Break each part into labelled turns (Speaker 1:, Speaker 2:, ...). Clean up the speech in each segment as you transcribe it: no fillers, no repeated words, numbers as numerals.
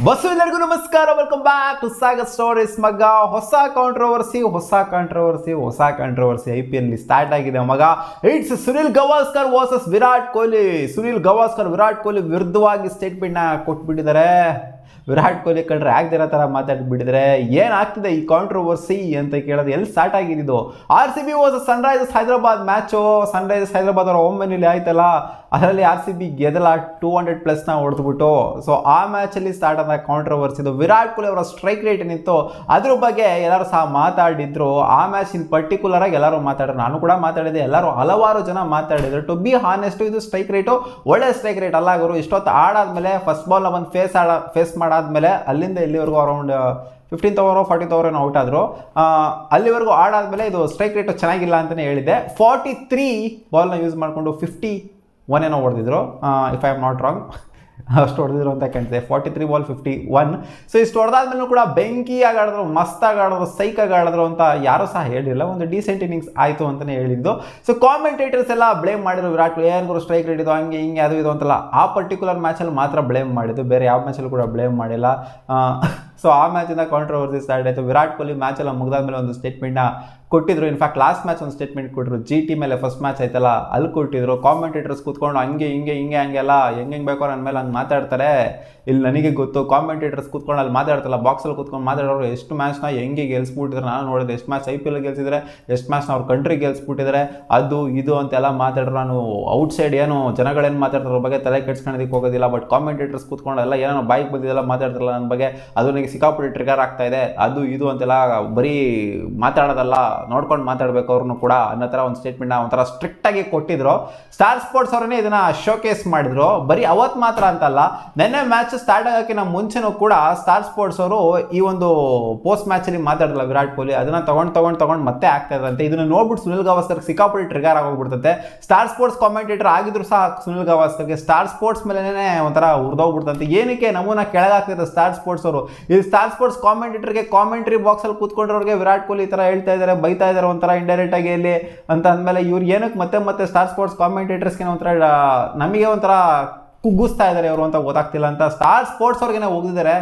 Speaker 1: Bus ಎಲ್ಲರಿಗೂ ನಮಸ್ಕಾರ, welcome back to Sagar stories. ಮಗ ಹೊಸ ಕಾಂಟ್ರವರ್ಸಿ IPL ಸ್ಟಾರ್ಟ್ ಆಗಿದೆ ಮಗ. It's Sunil Gavaskar versus Virat Kohli. ಸುನಿಲ್ ಗವಾಸ್ಕರ್ ವಿರಾಟ್ ಕೊಹ್ಲಿ ವಿರುದ್ಧವಾಗಿ ಸ್ಟೇಟ್ಮೆಂಟ್ನ ಕೊಟ್ಬಿಟ್ಟಿದ್ದಾರೆ. ವಿರಾಟ್ ಕೊಹ್ಲಿ ಕಂಡ್ರೆ ಆಗದಿರೋ ಥರ ಮಾತಾಡ್ಬಿಟ್ಟಿದ್ದಾರೆ. ಏನಾಗ್ತಿದೆ ಈ ಕಾಂಟ್ರವರ್ಸಿ ಅಂತ ಕೇಳೋದು ಎಲ್ಲಿ ಸ್ಟಾರ್ಟ್ ಆಗಿದ್ದು? RCB versus Sunrisers Hyderabad match. Sunrisers Hyderabad ಅವರ ಹೋಮ್ನಲ್ಲಿ ಆಯ್ತಲ್ಲ, ಅದರಲ್ಲಿ RCB ಗೆದ್ದಲ 200+ ಹೊಡೆದ್ಬಿಟ್ಟು. ಸೊ ಆ ಮ್ಯಾಚಲ್ಲಿ ಸ್ಟಾರ್ಟ್ ಆದ ಕಾಂಟ್ರವರ್ಸಿದು. ವಿರಾಟ್ ಕೊಹ್ಲಿ ಅವರ ಸ್ಟ್ರೈಕ್ ರೇಟ್ ಏನಿತ್ತು ಅದ್ರ ಬಗ್ಗೆ ಎಲ್ಲರೂ ಸಹ ಮಾತಾಡಿದ್ರು. ಆ ಮ್ಯಾಚ್ ಇನ್ ಪರ್ಟಿಕ್ಯುಲರ್ ಆಗಿ ಎಲ್ಲರೂ ಮಾತಾಡಿದ್ರು, ನಾನು ಕೂಡ ಮಾತಾಡಿದೆ, ಎಲ್ಲರೂ ಹಲವಾರು ಜನ ಮಾತಾಡಿದ್ರು. ಟು ಬಿ ಹಾನೆಸ್ಟ್, ಇದು ಸ್ಟ್ರೈಕ್ ರೇಟು ಒಳ್ಳೆ ಸ್ಟ್ರೈಕ್ ರೇಟ್ ಅಲ್ಲ ಗುರು. ಇಷ್ಟೊತ್ತು ಆಡಾದ್ಮೇಲೆ ಫಸ್ಟ್ ಬಾಲ್ನ ಒಂದು ಫೇಸ್ ಮಾಡಾದ್ಮೇಲೆ ಅಲ್ಲಿಂದ ಇಲ್ಲಿವರೆಗೂ around 15th over 40th over out ಆದರು. ಅಲ್ಲಿವರೆಗೂ ಆಡಾದ್ಮೇಲೆ ಇದು ಸ್ಟ್ರೈಕ್ ರೇಟು ಚೆನ್ನಾಗಿಲ್ಲ ಅಂತಲೇ ಹೇಳಿದೆ. 43 ಬಾಲ್ನ ಯೂಸ್ ಮಾಡಿಕೊಂಡು 51 ಏನೋ ಹೊಡೆದಿದ್ರು, if I am not wrong. ಅಷ್ಟು ಹೊಡೆದಿದ್ರು ಅಂತ ಕಾಣ್ತಿದೆ. 43 ಬಾಲ್ 51. ಸೊ ಇಷ್ಟು ಹೊಡೆದಾದ್ಮೇಲೂ ಕೂಡ ಬೆಂಕಿಯಾಗಿ ಆಡಿದ್ರು, ಮಸ್ತಾಗಿ ಆಡಿದ್ರು, ಸೈಕಾಗಿ ಆಡಿದ್ರು ಅಂತ ಯಾರೂ ಸಹ ಹೇಳಿಲ್ಲ. ಒಂದು ಡೀಸೆಂಟ್ ಇನ್ನಿಂಗ್ಸ್ ಆಯಿತು ಅಂತಲೇ ಹೇಳಿದ್ದು. ಸೊ ಕಾಮೆಂಟೇಟರ್ಸ್ ಎಲ್ಲ ಬ್ಲೇಮ್ ಮಾಡಿದ್ರು, ವಿರಾಟ್ ಕೊಹ್ಲಿ ಏನಾದ್ರು ಸ್ಟ್ರೈಕ್ ರೇಟ್ ಇದು ಹಂಗೆ ಹಿಂಗೆ ಅದು ಇದು ಅಂತಲ್ಲ. ಆ ಪರ್ಟಿಕ್ಯುಲರ್ ಮ್ಯಾಚಲ್ಲಿ ಮಾತ್ರ ಬ್ಲೇಮ್ ಮಾಡಿದ್ದು, ಬೇರೆ ಯಾವ ಮ್ಯಾಚಲ್ಲೂ ಕೂಡ ಬ್ಲೇಮ್ ಮಾಡಿಲ್ಲ. ಸೊ ಆ ಮ್ಯಾಚಿಂದ ಕಾಂಟ್ರವರ್ಸಿ ಸ್ಟಾರ್ಟ್ ಆಯಿತು. ವಿರಾಟ್ ಕೊಹ್ಲಿ ಮ್ಯಾಚ್ ಎಲ್ಲ ಮುಗಿದಾದ್ಮೇಲೆ ಒಂದು ಸ್ಟೇಟ್ಮೆಂಟ್ನ ಕೊಟ್ಟಿದ್ರು. ಇನ್ಫ್ಯಾಕ್ಟ್ ಲಾಸ್ಟ್ ಮ್ಯಾಚ್ ಒಂದು ಸ್ಟೇಟ್ಮೆಂಟ್ ಕೊಟ್ಟರು. GT ಮೇಲೆ ಫಸ್ಟ್ ಮ್ಯಾಚ್ ಆಯ್ತಲ್ಲ, ಅಲ್ಲಿ ಕೊಟ್ಟಿದ್ರು. ಕಾಮೆಂಟೇಟರ್ಸ್ ಕೂತ್ಕೊಂಡು ಹಂಗೆ ಹಂಗೆಲ್ಲ ಹೆಂಗೆ ಬೇಕೋ ನನ್ನ ಮೇಲೆ ಹಂಗೆ ಮಾತಾಡ್ತಾರೆ. ಇಲ್ಲಿ ನನಗೆ ಗೊತ್ತು, ಕಾಮೆಂಟೇಟರ್ಸ್ ಕೂತ್ಕೊಂಡು ಅಲ್ಲಿ ಮಾತಾಡ್ತಲ್ಲ, ಬಾಕ್ಸಲ್ಲಿ ಕೂತ್ಕೊಂಡು ಮಾತಾಡೋರು ಎಷ್ಟು ಮ್ಯಾಚ್ನ ಹೆಂಗೆ ಗೆಲ್ಸ್ಬಿಟ್ಟಿದ್ರೆ ನಾನು ನೋಡಿದೆ. ಎಷ್ಟು ಮ್ಯಾಚ್ IPL ಗೆಲ್ಸಿದ್ರೆ, ಎಷ್ಟು ಮ್ಯಾಚ್ನ ಅವ್ರ ಕಂಟ್ರಿ ಗೆಲ್ಸ್ಬಿಟ್ಟಿದ್ದಾರೆ, ಅದು ಇದು ಅಂತೆಲ್ಲ ಮಾತಾಡ್ರು. ನಾನು ಔಟ್ಸೈಡ್ ಏನು ಜನಗಳೇನು ಮಾತಾಡ್ತಾರ ಬಗ್ಗೆ ತಲೆ ಕೆಡ್ಸ್ಕೊಳ್ಳೋದಕ್ಕೆ ಹೋಗೋದಿಲ್ಲ. ಬಟ್ ಕಾಮೆಂಟೇಟರ್ಸ್ ಕೂತ್ಕೊಂಡು ಎಲ್ಲ ಏನೋ ಬಾಯಿಗೆ ಬಂದಿದ್ದೆಲ್ಲ ಮಾತಾಡ್ತಾರಲ್ಲ ನನ್ನ ಬಗ್ಗೆ, ಅದು ನನಗೆ ಸಿಕ್ಕಾಪಟ್ಟೆ ಟ್ರಿಗರ್ ಆಗ್ತಾ ಇದೆ, ಅದು ಇದು ಅಂತೆಲ್ಲ ಬರೀ ಮಾತಾಡೋದಲ್ಲ, ನೋಡ್ಕೊಂಡು ಮಾತಾಡಬೇಕು ಅವ್ರನ್ನು ಕೂಡ ಅನ್ನೋ ಥರ ಒಂದು ಸ್ಟೇಟ್ಮೆಂಟ್ನ ಒಂಥರ ಸ್ಟ್ರಿಕ್ಟಾಗಿ ಕೊಟ್ಟಿದ್ರು. ಸ್ಟಾರ್ ಸ್ಪೋರ್ಟ್ಸ್ ಅವರನ್ನೇ ಇದನ್ನು ಶೋಕೇಸ್ ಮಾಡಿದ್ರು. ಬರೀ ಅವತ್ತು ಮಾತ್ರ ಅಂತಲ್ಲ, ನೆನ್ನೆ ಮ್ಯಾಚ್ ಸ್ಟಾರ್ಟ್ ಆಗೋಕ್ಕಿಂತ ಮುಂಚೆನೂ ಕೂಡ ಸ್ಟಾರ್ ಸ್ಪೋರ್ಟ್ಸ್ ಅವರು ಈ ಒಂದು ಪೋಸ್ಟ್ ಮ್ಯಾಚಲ್ಲಿ ಮಾತಾಡಿದ್ರಲ್ಲ ವಿರಾಟ್ ಕೊಹ್ಲಿ, ಅದನ್ನು ತಗೊಂಡು ಮತ್ತೆ ಆಗ್ತಾ ಇದ್ರಂತೆ. ಇದನ್ನು ನೋಡ್ಬಿಟ್ಟು ಸುನಿಲ್ ಗವಾಸ್ಕರ್ ಸಿಕ್ಕಾಪಟ್ಟೆ ಟ್ರಿಗರ್ ಆಗೋಗ್ಬಿಡ್ತಂತೆ. ಸ್ಟಾರ್ ಸ್ಪೋರ್ಟ್ಸ್ ಕಾಮೆಂಟೇಟರ್ ಆಗಿದ್ರು ಸಹ ಸುನಿಲ್ ಗವಾಸ್ಕರ್ಗೆ ಸ್ಟಾರ್ ಸ್ಪೋರ್ಟ್ಸ್ ಮೇಲೇ ಒಂಥರ ಉರ್ದೋಗ್ಬಿಡ್ತಂತೆ. ಏನಕ್ಕೆ ನಮ್ಮನ್ನ ಕೆಳಗಾಗ್ತಿದ್ದಾರೆ ಸ್ಟಾರ್ ಸ್ಪೋರ್ಟ್ಸ್ ಅವರು? ಈ ಸ್ಟಾರ್ ಸ್ಪೋರ್ಟ್ಸ್ ಕಾಮೆಂಟೇಟರ್ಗೆ ಕಾಮೆಂಟ್ರಿ ಬಾಕ್ಸಲ್ಲಿ ಕೂತ್ಕೊಂಡಿರೋರಿಗೆ ವಿರಾಟ್ ಕೊಹ್ಲಿ ಈ ಥರ ಹೇಳ್ತಾ ಇದ್ದಾರೆ, ಬೈತಾ ಇದ್ದಾರೆ ಒಂಥರ ಇಂಡೈರೆಕ್ಟ್ ಆಗಿ ಇಲ್ಲಿ ಅಂತ ಅಂದಮೇಲೆ ಇವ್ರು ಏನಕ್ಕೆ ಮತ್ತೆ ಸ್ಟಾರ್ ಸ್ಪೋರ್ಟ್ಸ್ ಕಾಮೆಂಟೇಟರ್ಸ್ಗೆ ಒಂಥರ ನಮಗೆ ಒಂಥರ ಕುಗ್ಗಿಸ್ತಾ ಇದ್ದಾರೆ ಅವರು ಅಂತ ಗೊತ್ತಾಗ್ತಿಲ್ಲ ಅಂತ ಸ್ಟಾರ್ ಸ್ಪೋರ್ಟ್ಸ್ ಅವ್ರಿಗೇನೆ ಹೋಗಿದ್ದಾರೆ.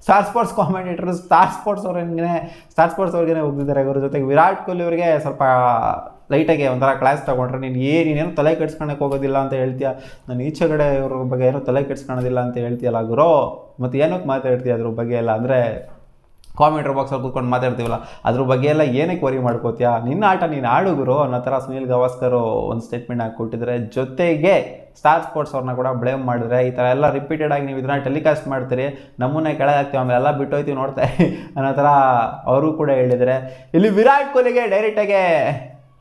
Speaker 1: Star Sports commentator Star Sports ಅವ್ರಿಗೇನೆ ಹೋಗಿದ್ದಾರೆ. ಇವ್ರ ಜೊತೆಗೆ ವಿರಾಟ್ ಕೊಹ್ಲಿ ಅವರಿಗೆ ಸ್ವಲ್ಪ ಲೈಟಾಗಿ ಒಂಥರ ಕ್ಲಾಸ್ ತೊಗೊಂಡ್ರೆ, ನೀನೇನು ತಲೆ ಕೆಡ್ಸ್ಕೊಳಕ್ಕೆ ಹೋಗೋದಿಲ್ಲ ಅಂತ ಹೇಳ್ತೀಯ, ನಾನು ಈಚೆಗಡೆ ಇವ್ರ ಬಗ್ಗೆ ಏನೋ ತಲೆ ಕೆಡ್ಸ್ಕೊಳೋದಿಲ್ಲ ಅಂತ ಹೇಳ್ತೀಯಲ್ಲ ಗುರು, ಮತ್ತು ಏನಕ್ಕೆ ಮಾತಾಡ್ತೀಯ ಅದ್ರ ಬಗ್ಗೆ ಎಲ್ಲ? ಅಂದರೆ ಕಾಮೆಂಟ್ರಿ ಬಾಕ್ಸಲ್ಲಿ ಕೂತ್ಕೊಂಡು ಮಾತಾಡ್ತೀವಲ್ಲ, ಅದ್ರ ಬಗ್ಗೆ ಎಲ್ಲ ಏನಕ್ಕೆ ವರಿ ಮಾಡ್ಕೋತೀಯ? ನಿನ್ನ ಆಟ ನೀನು ಆಡು ಗುರು ಅನ್ನೋ ಥರ ಸುನಿಲ್ ಗವಾಸ್ಕರ್ ಒಂದು ಸ್ಟೇಟ್ಮೆಂಟ್ ಹಾಕಿ ಕೊಟ್ಟಿದ್ದಾರೆ. ಜೊತೆಗೆ ಸ್ಟಾರ್ ಸ್ಪೋರ್ಟ್ಸ್ ಅವ್ರನ್ನ ಕೂಡ ಬ್ಲೇಮ್ ಮಾಡಿದ್ರೆ, ಈ ಥರ ಎಲ್ಲ ರಿಪೀಟೆಡ್ ಆಗಿ ನೀವು ಇದನ್ನ ಟೆಲಿಕಾಸ್ಟ್ ಮಾಡ್ತೀರಿ, ನಮ್ಮನ್ನೇ ಕೆಳಗಾಗ್ತೀವಿ, ಆಮೇಲೆ ಎಲ್ಲ ಬಿಟ್ಟೋಯ್ತೀವಿ ನೋಡ್ತಾರೆ ಅನ್ನೋ ಥರ ಅವರು ಕೂಡ ಹೇಳಿದರೆ. ಇಲ್ಲಿ ವಿರಾಟ್ ಕೊಹ್ಲಿಗೆ ಡೈರೆಕ್ಟಾಗೆ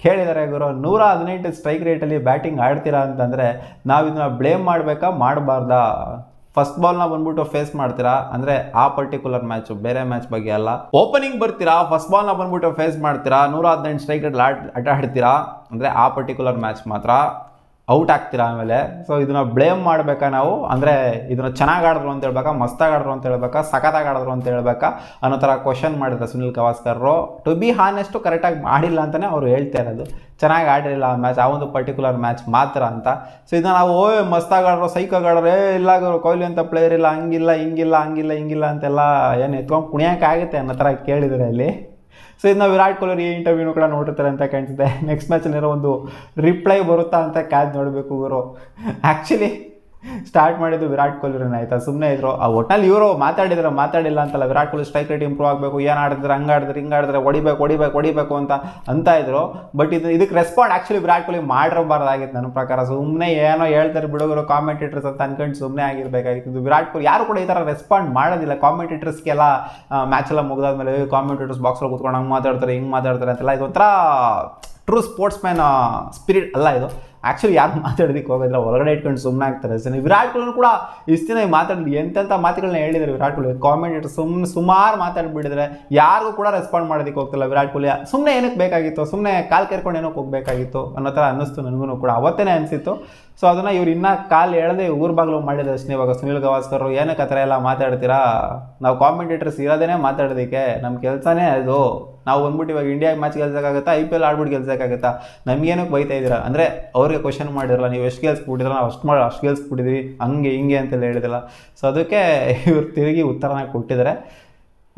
Speaker 1: ಕೇಳಿದ್ದಾರೆ, ಗುರು 118 ಸ್ಟ್ರೈಕ್ ರೇಟಲ್ಲಿ ಬ್ಯಾಟಿಂಗ್ ಆಡ್ತೀರಾ ಅಂತಂದರೆ ನಾವು ಇದನ್ನ ಬ್ಲೇಮ್ ಮಾಡಬೇಕಾ ಮಾಡಬಾರ್ದಾ? ಫಸ್ಟ್ ಬಾಲ್ನ ಬಂದ್ಬಿಟ್ಟು ಫೇಸ್ ಮಾಡ್ತೀರಾ ಅಂದರೆ ಆ ಪರ್ಟಿಕ್ಯುಲರ್ ಮ್ಯಾಚು, ಬೇರೆ ಮ್ಯಾಚ್ ಬಗ್ಗೆ ಅಲ್ಲ. ಓಪನಿಂಗ್ ಬರ್ತೀರಾ, ಫಸ್ಟ್ ಬಾಲ್ನ ಬಂದ್ಬಿಟ್ಟು ಫೇಸ್ ಮಾಡ್ತೀರಾ, 118 ಸ್ಟ್ರೈಕ್ ರೇಟ್ ಆಡ್ತೀರಾ ಅಂದರೆ ಆ ಪರ್ಟಿಕ್ಯುಲರ್ ಮ್ಯಾಚ್ ಮಾತ್ರ ಔಟ್ ಆಗ್ತೀರಾ ಆಮೇಲೆ. ಸೊ ಇದನ್ನ ಬ್ಲೇಮ್ ಮಾಡಬೇಕಾ ನಾವು? ಅಂದರೆ ಇದನ್ನ ಚೆನ್ನಾಗಿ ಆಡಿದ್ರು ಅಂತ ಹೇಳ್ಬೇಕಾ, ಮಸ್ತಾಗಿ ಆಡಿದ್ರು ಅಂತ ಹೇಳ್ಬೇಕಾ, ಸಖತ್ತಾಗಿ ಆಡಿದ್ರು ಅಂತ ಹೇಳ್ಬೇಕಾ ಅನ್ನೋ ಥರ ಕ್ವಶನ್ ಮಾಡಿದ್ರು Sunil Gavaskar. To B honest ಕರೆಕ್ಟಾಗಿ ಮಾಡಿಲ್ಲ ಅಂತಲೇ ಅವರು ಹೇಳ್ತಾ ಇರೋದು, ಚೆನ್ನಾಗಿ ಆಡಿರಲಿಲ್ಲ ಆ ಮ್ಯಾಚ್, ಆ ಒಂದು ಪರ್ಟಿಕ್ಯುಲರ್ ಮ್ಯಾಚ್ ಮಾತ್ರ ಅಂತ. ಸೊ ಇದನ್ನ ನಾವು ಮಸ್ತಾಗಿ ಆಡ್ರೋ, ಸೈಕಾಗಿ ಆಡ್ರೆ, ಇಲ್ಲ ಕೊಹ್ಲಿ ಅಂತ ಪ್ಲೇಯರ್ ಇಲ್ಲ, ಹಂಗಿಲ್ಲ ಅಂತೆಲ್ಲ ಏನು ಎತ್ಕೊಂಡು ಕುಣಿಯೋಕೆ ಆಗುತ್ತೆ ಅನ್ನೋ ಥರ ಕೇಳಿದರೆ ಅಲ್ಲಿ. ಸೊ ಇದನ್ನ ವಿರಾಟ್ ಕೊಹ್ಲಿ ಈ ಇಂಟರ್ವ್ಯೂನು ಕೂಡ ನೋಡಿರ್ತಾರೆ ಅಂತ ಕಾಣಿಸುತ್ತೆ. ನೆಕ್ಸ್ಟ್ ಮ್ಯಾಚಲ್ಲಿರೋ ಒಂದು ರಿಪ್ಲೈ ಬರುತ್ತಾ ಅಂತ ಕಾದು ನೋಡಬೇಕು ಗುರು. ಆ್ಯಕ್ಚುಲಿ ಸ್ಟಾರ್ಟ್ ಮಾಡಿದ್ದು ವಿರಾಟ್ ಕೊಹ್ಲಿರನ್ನ, ಆಯಿತಾ? ಸುಮ್ಮನೆ ಇದ್ರು. ಆ ಒಟ್ಟಿನಲ್ಲಿ ಇವರು ಮಾತಾಡಿಲ್ಲ ಅಂತಲ್ಲ, Virat Kohli strike rate improve ಆಗಬೇಕು, ಏನು ಆಡಿದ್ರೆ ಹಿಂಗೆ ಆಡಿದ್ರೆ ಹೊಡಿಬೇಕು ಅಂತ ಇದ್ರು. ಬಟ್ ಇದಕ್ಕೆ ರೆಸ್ಪಾಂಡ್ ಆ್ಯಕ್ಚುಲಿ ವಿರಾಟ್ ಕೊಹ್ಲಿ ಮಾಡಿರಬಾರ್ದಾಗಿತ್ತು ನನ್ನ ಪ್ರಕಾರ. ಸುಮ್ಮನೆ ಏನೋ ಹೇಳ್ತಾರೆ ಬಿಡೋರು ಕಾಮೆಂಟೇಟರ್ಸ್ ಅಂತ ಅನ್ಕೊಂಡು ಸುಮ್ಮನೆ ಆಗಿರಬೇಕಾಗಿತ್ತು. ವಿರಾಟ್ ಕೊಹ್ಲಿ ಯಾರು ಕೂಡ ಈ ಥರ ರೆಸ್ಪಾಂಡ್ ಮಾಡೋದಿಲ್ಲ. ಕಾಮೆಂಟೇಟರ್ಸ್ಗೆಲ್ಲ ಮ್ಯಾಚ್ ಎಲ್ಲ ಮುಗಿದಾದ್ಮೇಲೆ ಕಾಮೆಂಟೇಟರ್ಸ್ ಬಾಕ್ಸಲ್ಲಿ ಕೂತ್ಕೊಂಡು ಹಂಗೆ ಮಾತಾಡ್ತಾರೆ ಅಂತೆಲ್ಲ, ಇದೊಂಥರ ಟ್ರೂ ಸ್ಪೋರ್ಟ್ಸ್ ಮ್ಯಾನ್ ಸ್ಪಿರಿಟ್ ಅಲ್ಲ ಇದು. ಆ್ಯಕ್ಚುಲಿ ಯಾರು ಮಾತಾಡೋದಕ್ಕೆ ಹೋಗೋದಿಲ್ಲ, ಹೊರಗಡೆ ಇಟ್ಕೊಂಡು ಸುಮ್ಮನೆ ಆಗ್ತಾರೆ. ವಿರಾಟ್ ಕೊಹ್ಲಿ ಕೂಡ ಇಷ್ಟು ದಿನ ಮಾತಾಡಿದ್ರು, ಎಂತೆಂಥ ಮಾತುಗಳನ್ನ ಹೇಳಿದ್ದಾರೆ ವಿರಾಟ್ ಕೊಹ್ಲಿ. ಕಾಮೆಂಟೇಟರ್ ಸುಮಾರು ಮಾತಾಡ್ಬಿಟ್ಟಿದ್ರೆ, ಯಾರಿಗೂ ಕೂಡ ರೆಸ್ಪಾಂಡ್ ಮಾಡೋದಕ್ಕೆ ಹೋಗ್ತಿಲ್ಲ ವಿರಾಟ್ ಕೊಹ್ಲಿ. ಸುಮ್ಮನೆ ಏನಕ್ಕೆ ಬೇಕಾಗಿತ್ತು, ಸುಮ್ಮನೆ ಕಾಲು ಕೇರ್ಕೊಂಡು ಏನಕ್ಕೆ ಹೋಗಬೇಕಾಗಿತ್ತು ಅನ್ನೋ ಥರ ಅನ್ನಿಸ್ತು ನನಗೂ ಕೂಡ, ಅವತ್ತೇ ಅನಿಸಿತ್ತು. ಸೊ ಅದನ್ನು ಇವ್ರು ಇನ್ನೂ ಕಾಲು ಎಳೆದೇ ಊರು ಬಾಗಿಲು ಮಾಡಿದ್ರು ಅಷ್ಟೇ. ಇವಾಗ ಸುನಿಲ್ ಗವಾಸ್ಕರ್ ಏನಕ್ಕೆ ಆ ಥರ ಎಲ್ಲ ಮಾತಾಡ್ತೀರಾ? ನಾವು ಕಾಮೆಂಟೇಟರ್ಸ್ ಇರೋದೇ ಮಾತಾಡೋದಕ್ಕೆ, ನಮ್ಮ ಕೆಲಸನೇ ಅದು. ನಾವು ಬಂದ್ಬಿಟ್ಟು ಇವಾಗ ಇಂಡಿಯಾ ಮ್ಯಾಚ್ ಗೆಲ್ಸೋಕ್ಕಾಗುತ್ತಾ, IPL ಆಡ್ಬಿಟ್ಟು ಗೆಲ್ಸೋಕ್ಕಾಗುತ್ತಾ? ನಮಗೇನಕ್ಕೆ ಬೈತಾ ಇದ್ದೀರಾ ಅಂದರೆ ಅವ್ರ ಅವ್ರಿಗೆ ಕ್ವಶನ್ ಮಾಡಿರಲ್ಲ, ನೀವು ಎಷ್ಟು ಗೆಲ್ಸ್ಬಿಟ್ಟಿದ್ರೆ ನಾವು ಅಷ್ಟು ಗೆಲ್ಸ್ಬಿಟ್ಟಿದ್ವಿ ಹಂಗೆ ಹಿಂಗೆ ಅಂತೆಲ್ಲ ಹೇಳಿದಿಲ್ಲ. ಸೊ ಅದಕ್ಕೆ ಇವ್ರು ತಿರುಗಿ ಉತ್ತರನ ಕೊಟ್ಟಿದ್ದಾರೆ.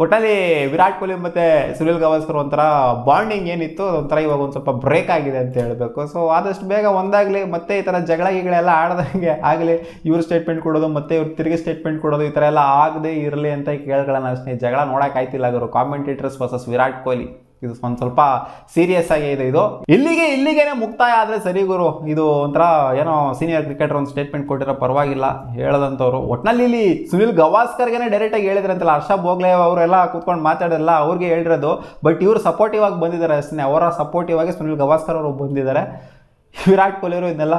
Speaker 1: ಒಟ್ಟಲ್ಲಿ ವಿರಾಟ್ ಕೊಹ್ಲಿ ಮತ್ತು ಸುನಿಲ್ ಗವಾಸ್ಕರ್ ಒಂಥರ ಬಾಂಡಿಂಗ್ ಏನಿತ್ತು ಅದೊಂಥರ ಇವಾಗ ಒಂದು ಸ್ವಲ್ಪ ಬ್ರೇಕ್ ಆಗಿದೆ ಅಂತ ಹೇಳಬೇಕು. ಸೊ ಆದಷ್ಟು ಬೇಗ ಒಂದಾಗಲಿ, ಮತ್ತೆ ಈ ಥರ ಜಗಳಗಿಗಳೆಲ್ಲ ಆಡ್ದಂಗೆ ಆಗಲಿ, ಇವ್ರು ಸ್ಟೇಟ್ಮೆಂಟ್ ಕೊಡೋದು ಮತ್ತು ಇವ್ರು ತಿರುಗಿ ಸ್ಟೇಟ್ಮೆಂಟ್ ಕೊಡೋದು ಈ ಥರ ಎಲ್ಲ ಆಗದೆ ಇರಲಿ ಅಂತ ಕೇಳ್ಕೊಳ್ಳೋಣ ಅಷ್ಟೇ. ಜಗಳ ನೋಡೋಕ್ಕಾಯ್ತಿಲ್ಲ ಅವರು ಕಾಮೆಂಟೇಟರ್ಸ್ ವರ್ಸಸ್ ವಿರಾಟ್ ಕೊಹ್ಲಿ. ಇದು ಒಂದು ಸ್ವಲ್ಪ ಸೀರಿಯಸ್ ಆಗಿ ಇದೆ. ಇದು ಇಲ್ಲಿಗೇನೆ ಮುಕ್ತಾಯ ಆದರೆ ಸರಿ ಗುರು. ಇದು ಒಂಥರ ಏನೋ ಸೀನಿಯರ್ ಕ್ರಿಕೆಟರ್ ಒಂದು ಸ್ಟೇಟ್ಮೆಂಟ್ ಕೊಟ್ಟಿರೋ ಪರವಾಗಿಲ್ಲ ಹೇಳದಂಥವ್ರು. ಒಟ್ಟಿನಲ್ಲಿ ಇಲ್ಲಿ ಸುನಿಲ್ ಗವಾಸ್ಕರ್ಗೆ ಡೈರೆಕ್ಟಾಗಿ ಹೇಳಿದ್ರಂತಲ್ಲ, ಹರ್ಷ ಭೋಗ್ಲೆ ಅವರೆಲ್ಲ ಕೂತ್ಕೊಂಡು ಮಾತಾಡಿರಲ್ಲ, ಅವ್ರಿಗೆ ಹೇಳಿರೋದು. ಬಟ್ ಇವರು ಸಪೋರ್ಟಿವ್ ಆಗಿ ಬಂದಿದ್ದಾರೆ ಅಷ್ಟೇ, ಅವರ ಸಪೋರ್ಟಿವ್ ಆಗಿ ಸುನಿಲ್ ಗವಾಸ್ಕರ್ ಅವರು ಬಂದಿದ್ದಾರೆ. ವಿರಾಟ್ ಕೊಹ್ಲಿ ಅವರು ಇದನ್ನೆಲ್ಲ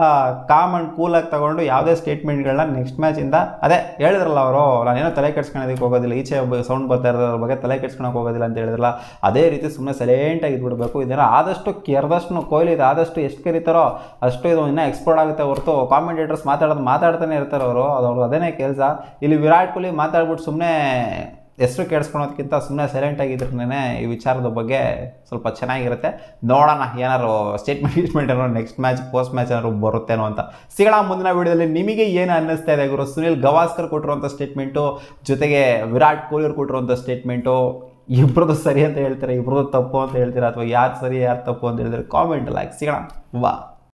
Speaker 1: ಕಾಮ್ ಆ್ಯಂಡ್ ಕೂಲಾಗಿ ತಗೊಂಡು ಯಾವುದೇ ಸ್ಟೇಟ್ಮೆಂಟ್ಗಳನ್ನ ನೆಕ್ಸ್ಟ್ ಮ್ಯಾಚಿಂದ ಅದೇ ಹೇಳಿದ್ರಲ್ಲ ಅವರು, ನಾನೇನೋ ತಲೆ ಕೆಡ್ಸ್ಕೊಳೋದಕ್ಕೆ ಹೋಗೋದಿಲ್ಲ, ಈಚೆ ಸೌಂಡ್ ಬರ್ತಾ ಇರೋದ್ರ ಬಗ್ಗೆ ತಲೆ ಕೆಡ್ಸ್ಕೊಳಕ್ಕೆ ಹೋಗೋದಿಲ್ಲ ಅಂತ ಹೇಳಿದ್ರಲ್ಲ, ಅದೇ ರೀತಿ ಸುಮ್ಮನೆ ಸೈಲೆಂಟಾಗಿ ಇದ್ಬಿಡ್ಬೇಕು. ಇದನ್ನು ಆದಷ್ಟು ಕೆರೆದಷ್ಟು ಕೊಹ್ಲಿ ಇದು ಆದಷ್ಟು ಎಷ್ಟು ಕರೀತಾರೋ ಅಷ್ಟು ಇದು ಇನ್ನೂ ಎಕ್ಸ್ಪ್ಲೋರ್ಡ್ ಆಗುತ್ತೆ ಹೊರತು ಕಾಮೆಂಟೇಟರ್ಸ್ ಮಾತಾಡ್ತಾನೆ ಇರ್ತಾರೆ ಅವರು, ಅವ್ರು ಅದೇನೇ ಕೆಲಸ. ಇಲ್ಲಿ ವಿರಾಟ್ ಕೊಹ್ಲಿ ಮಾತಾಡ್ಬಿಟ್ಟು ಸುಮ್ಮನೆ ಹೆಸರು ಕೇಳಿಸ್ಕೊಳೋದಕ್ಕಿಂತ ಸುಮ್ಮನೆ ಸೈಲೆಂಟಾಗಿದ್ರೇ ಈ ವಿಚಾರದ ಬಗ್ಗೆ ಸ್ವಲ್ಪ ಚೆನ್ನಾಗಿರುತ್ತೆ. ನೋಡೋಣ ಏನಾದ್ರು ಸ್ಟೇಟ್ಮೆಂಟ್ ಏನಾದ್ರು ನೆಕ್ಸ್ಟ್ ಮ್ಯಾಚ್ ಪೋಸ್ಟ್ ಮ್ಯಾಚ್ ಏನಾದ್ರು ಬರುತ್ತೇನೋ ಅಂತ. ಸಿಗೋಣ ಮುಂದಿನ ವಿಡಿಯೋದಲ್ಲಿ. ನಿಮಗೆ ಏನು ಅನ್ನಿಸ್ತಾ ಇದೆ ಗುರು? ಸುನಿಲ್ ಗವಾಸ್ಕರ್ ಕೊಟ್ಟಿರುವಂಥ ಸ್ಟೇಟ್ಮೆಂಟು ಜೊತೆಗೆ ವಿರಾಟ್ ಕೊಹ್ಲಿ ಅವ್ರು ಕೊಟ್ಟಿರುವಂಥ ಸ್ಟೇಟ್ಮೆಂಟು ಇಬ್ಬರದು ಸರಿ ಅಂತ ಹೇಳ್ತಾರೆ, ಇಬ್ಬರದು ತಪ್ಪು ಅಂತ ಹೇಳ್ತೀರಾ, ಅಥವಾ ಯಾರು ಸರಿ ಯಾರು ತಪ್ಪು ಅಂತ ಹೇಳಿದ್ರೆ ಕಾಮೆಂಟಲ್ಲಿ ಹಾಕಿ. ಸಿಗೋಣ, ವಾ.